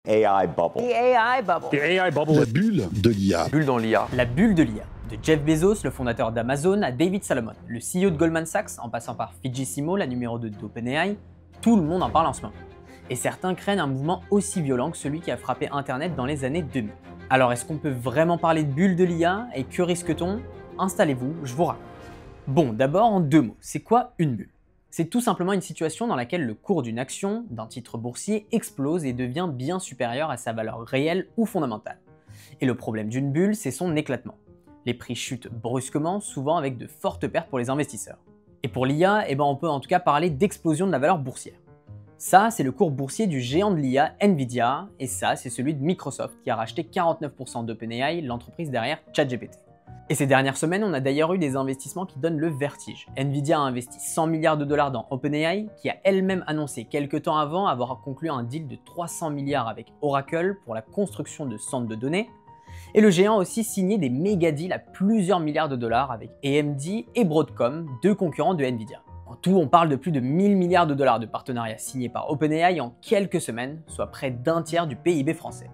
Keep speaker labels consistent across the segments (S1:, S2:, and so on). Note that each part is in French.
S1: AI bubble.
S2: The AI bubble.
S3: The AI bubble.
S4: La bulle de l'IA.
S3: Bulle dans l'IA.
S2: La bulle de l'IA. De Jeff Bezos, le fondateur d'Amazon, à David Salomon, le CEO de Goldman Sachs, en passant par Fidji Simo, la numéro 2 d'OpenAI, tout le monde en parle en ce moment. Et certains craignent un mouvement aussi violent que celui qui a frappé Internet dans les années 2000. Alors est-ce qu'on peut vraiment parler de bulle de l'IA et que risque-t-on? Installez-vous, je vous raconte. Bon, d'abord en deux mots, c'est quoi une bulle? C'est tout simplement une situation dans laquelle le cours d'une action, d'un titre boursier, explose et devient bien supérieur à sa valeur réelle ou fondamentale. Et le problème d'une bulle, c'est son éclatement. Les prix chutent brusquement, souvent avec de fortes pertes pour les investisseurs. Et pour l'IA, on peut en tout cas parler d'explosion de la valeur boursière. Ça, c'est le cours boursier du géant de l'IA, Nvidia, et ça, c'est celui de Microsoft, qui a racheté 49% d'OpenAI, l'entreprise derrière ChatGPT. Et ces dernières semaines, on a d'ailleurs eu des investissements qui donnent le vertige. Nvidia a investi 100 milliards de dollars dans OpenAI, qui a elle-même annoncé quelques temps avant avoir conclu un deal de 300 milliards avec Oracle pour la construction de centres de données. Et le géant a aussi signé des méga deals à plusieurs milliards de dollars avec AMD et Broadcom, deux concurrents de Nvidia. En tout, on parle de plus de 1000 milliards de dollars de partenariats signés par OpenAI en quelques semaines, soit près d'un tiers du PIB français.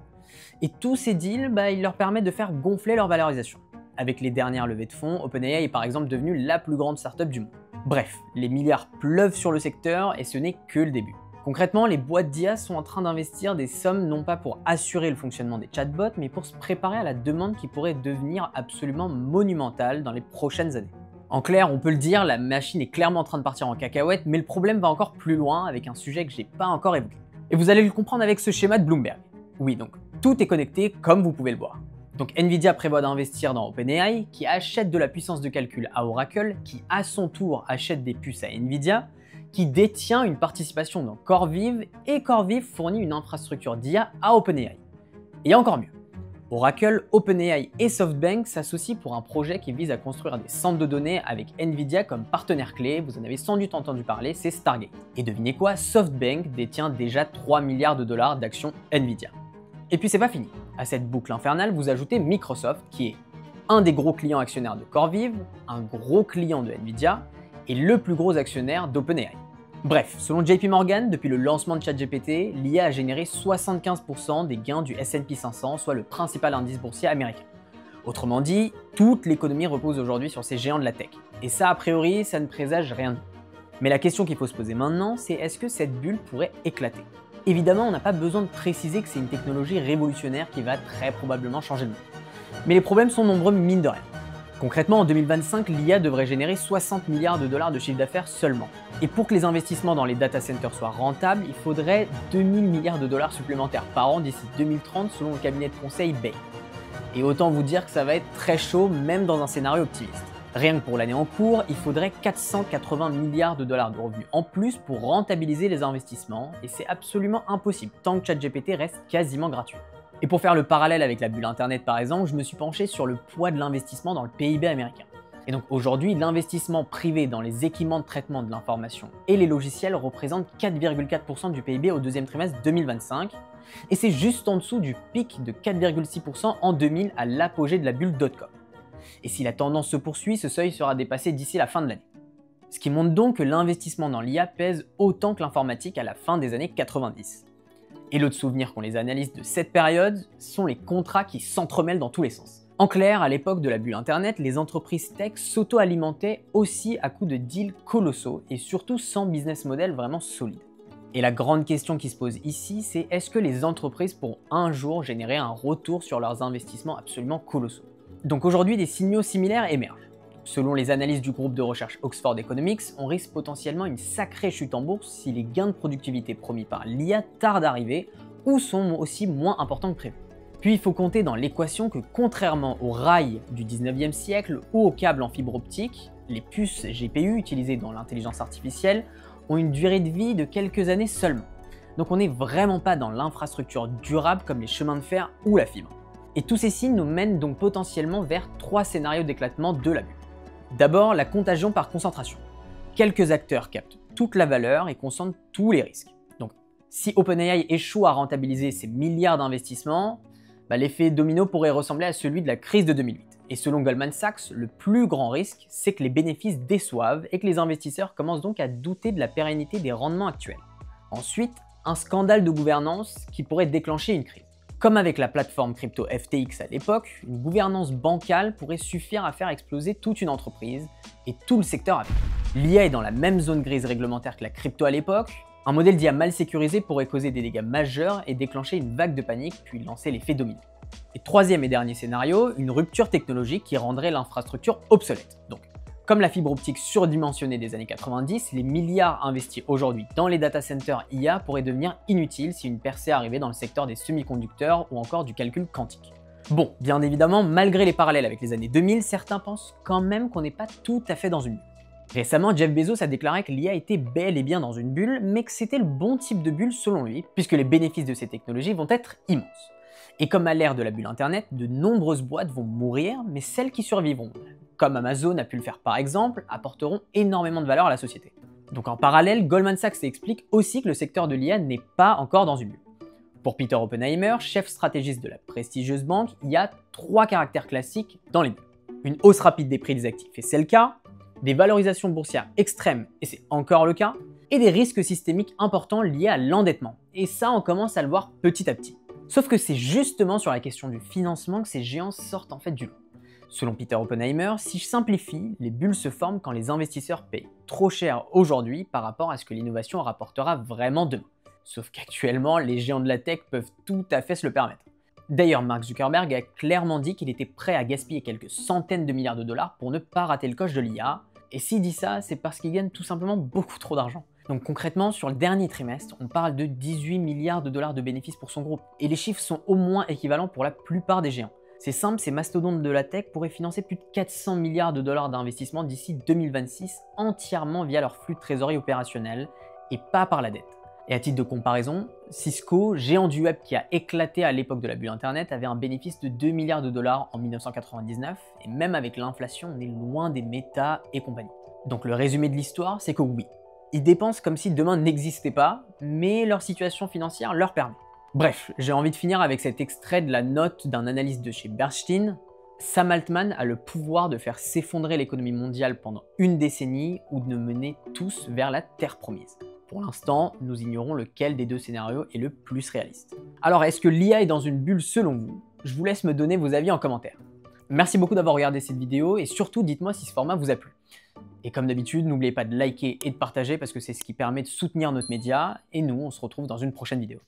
S2: Et tous ces deals, ils leur permettent de faire gonfler leur valorisation. Avec les dernières levées de fonds, OpenAI est par exemple devenue la plus grande startup du monde. Bref, les milliards pleuvent sur le secteur et ce n'est que le début. Concrètement, les boîtes d'IA sont en train d'investir des sommes non pas pour assurer le fonctionnement des chatbots, mais pour se préparer à la demande qui pourrait devenir absolument monumentale dans les prochaines années. En clair, on peut le dire, la machine est clairement en train de partir en cacahuète, mais le problème va encore plus loin avec un sujet que j'ai pas encore évoqué. Et vous allez le comprendre avec ce schéma de Bloomberg. Oui, donc tout est connecté comme vous pouvez le voir. Donc Nvidia prévoit d'investir dans OpenAI, qui achète de la puissance de calcul à Oracle, qui à son tour achète des puces à Nvidia, qui détient une participation dans CoreVive, et CoreVive fournit une infrastructure d'IA à OpenAI. Et encore mieux, Oracle, OpenAI et SoftBank s'associent pour un projet qui vise à construire des centres de données avec Nvidia comme partenaire clé, vous en avez sans doute entendu parler, c'est Stargate. Et devinez quoi, SoftBank détient déjà 3 milliards de dollars d'actions Nvidia. Et puis c'est pas fini. À cette boucle infernale, vous ajoutez Microsoft, qui est un des gros clients actionnaires de CoreVive, un gros client de Nvidia, et le plus gros actionnaire d'OpenAI. Bref, selon JP Morgan, depuis le lancement de ChatGPT, l'IA a généré 75% des gains du S&P 500, soit le principal indice boursier américain. Autrement dit, toute l'économie repose aujourd'hui sur ces géants de la tech. Et ça, a priori, ça ne présage rien de bon. Mais la question qu'il faut se poser maintenant, c'est est-ce que cette bulle pourrait éclater? Évidemment, on n'a pas besoin de préciser que c'est une technologie révolutionnaire qui va très probablement changer le monde. Mais les problèmes sont nombreux, mine de rien. Concrètement, en 2025, l'IA devrait générer 60 milliards de dollars de chiffre d'affaires seulement. Et pour que les investissements dans les data centers soient rentables, il faudrait 2000 milliards de dollars supplémentaires par an d'ici 2030 selon le cabinet de conseil Bain. Et autant vous dire que ça va être très chaud même dans un scénario optimiste. Rien que pour l'année en cours, il faudrait 480 milliards de dollars de revenus en plus pour rentabiliser les investissements, et c'est absolument impossible tant que ChatGPT reste quasiment gratuit. Et pour faire le parallèle avec la bulle Internet par exemple, je me suis penché sur le poids de l'investissement dans le PIB américain. Et donc aujourd'hui, l'investissement privé dans les équipements de traitement de l'information et les logiciels représente 4,4% du PIB au deuxième trimestre 2025, et c'est juste en dessous du pic de 4,6% en 2000 à l'apogée de la bulle .com. Et si la tendance se poursuit, ce seuil sera dépassé d'ici la fin de l'année. Ce qui montre donc que l'investissement dans l'IA pèse autant que l'informatique à la fin des années 90. Et l'autre souvenir qu'ont les analystes de cette période sont les contrats qui s'entremêlent dans tous les sens. En clair, à l'époque de la bulle Internet, les entreprises tech s'auto-alimentaient aussi à coups de deals colossaux et surtout sans business model vraiment solide. Et la grande question qui se pose ici, c'est est-ce que les entreprises pourront un jour générer un retour sur leurs investissements absolument colossaux? Donc aujourd'hui, des signaux similaires émergent. Selon les analyses du groupe de recherche Oxford Economics, on risque potentiellement une sacrée chute en bourse si les gains de productivité promis par l'IA tardent à arriver ou sont aussi moins importants que prévu. Puis il faut compter dans l'équation que contrairement aux rails du 19e siècle ou aux câbles en fibre optique, les puces GPU utilisées dans l'intelligence artificielle ont une durée de vie de quelques années seulement. Donc on n'est vraiment pas dans l'infrastructure durable comme les chemins de fer ou la fibre. Et tous ces signes nous mènent donc potentiellement vers 3 scénarios d'éclatement de la bulle. D'abord, la contagion par concentration. Quelques acteurs captent toute la valeur et concentrent tous les risques. Donc, si OpenAI échoue à rentabiliser ses milliards d'investissements, l'effet domino pourrait ressembler à celui de la crise de 2008. Et selon Goldman Sachs, le plus grand risque, c'est que les bénéfices déçoivent et que les investisseurs commencent donc à douter de la pérennité des rendements actuels. Ensuite, un scandale de gouvernance qui pourrait déclencher une crise. Comme avec la plateforme crypto FTX à l'époque, une gouvernance bancale pourrait suffire à faire exploser toute une entreprise et tout le secteur avec. L'IA est dans la même zone grise réglementaire que la crypto à l'époque. Un modèle d'IA mal sécurisé pourrait causer des dégâts majeurs et déclencher une vague de panique puis lancer l'effet domino. Et troisième et dernier scénario, une rupture technologique qui rendrait l'infrastructure obsolète. Donc, comme la fibre optique surdimensionnée des années 90, les milliards investis aujourd'hui dans les data centers IA pourraient devenir inutiles si une percée arrivait dans le secteur des semi-conducteurs ou encore du calcul quantique. Bon, bien évidemment, malgré les parallèles avec les années 2000, certains pensent quand même qu'on n'est pas tout à fait dans une bulle. Récemment, Jeff Bezos a déclaré que l'IA était bel et bien dans une bulle, mais que c'était le bon type de bulle selon lui, puisque les bénéfices de ces technologies vont être immenses. Et comme à l'ère de la bulle Internet, de nombreuses boîtes vont mourir, mais celles qui survivront, comme Amazon a pu le faire par exemple, apporteront énormément de valeur à la société. Donc en parallèle, Goldman Sachs explique aussi que le secteur de l'IA n'est pas encore dans une bulle. Pour Peter Oppenheimer, chef stratégiste de la prestigieuse banque, il y a 3 caractères classiques dans les bulles. Une hausse rapide des prix des actifs, et c'est le cas, des valorisations boursières extrêmes, et c'est encore le cas, et des risques systémiques importants liés à l'endettement. Et ça, on commence à le voir petit à petit. Sauf que c'est justement sur la question du financement que ces géants sortent en fait du lot. Selon Peter Oppenheimer, si je simplifie, les bulles se forment quand les investisseurs payent trop cher aujourd'hui par rapport à ce que l'innovation rapportera vraiment demain. Sauf qu'actuellement, les géants de la tech peuvent tout à fait se le permettre. D'ailleurs, Mark Zuckerberg a clairement dit qu'il était prêt à gaspiller quelques centaines de milliards de dollars pour ne pas rater le coche de l'IA, et s'il dit ça, c'est parce qu'il gagne tout simplement beaucoup trop d'argent. Donc concrètement, sur le dernier trimestre, on parle de 18 milliards de dollars de bénéfices pour son groupe, et les chiffres sont au moins équivalents pour la plupart des géants. C'est simple, ces mastodontes de la tech pourraient financer plus de 400 milliards de dollars d'investissement d'ici 2026 entièrement via leur flux de trésorerie opérationnel et pas par la dette. Et à titre de comparaison, Cisco, géant du web qui a éclaté à l'époque de la bulle internet, avait un bénéfice de 2 milliards de dollars en 1999, et même avec l'inflation, on est loin des Meta et compagnie. Donc le résumé de l'histoire, c'est que oui, ils dépensent comme si demain n'existait pas, mais leur situation financière leur permet. Bref, j'ai envie de finir avec cet extrait de la note d'un analyste de chez Bernstein. Sam Altman a le pouvoir de faire s'effondrer l'économie mondiale pendant une décennie ou de nous mener tous vers la terre promise. Pour l'instant, nous ignorons lequel des deux scénarios est le plus réaliste. Alors, est-ce que l'IA est dans une bulle selon vous? Je vous laisse me donner vos avis en commentaire. Merci beaucoup d'avoir regardé cette vidéo et surtout dites-moi si ce format vous a plu. Et comme d'habitude, n'oubliez pas de liker et de partager parce que c'est ce qui permet de soutenir notre média et nous, on se retrouve dans une prochaine vidéo.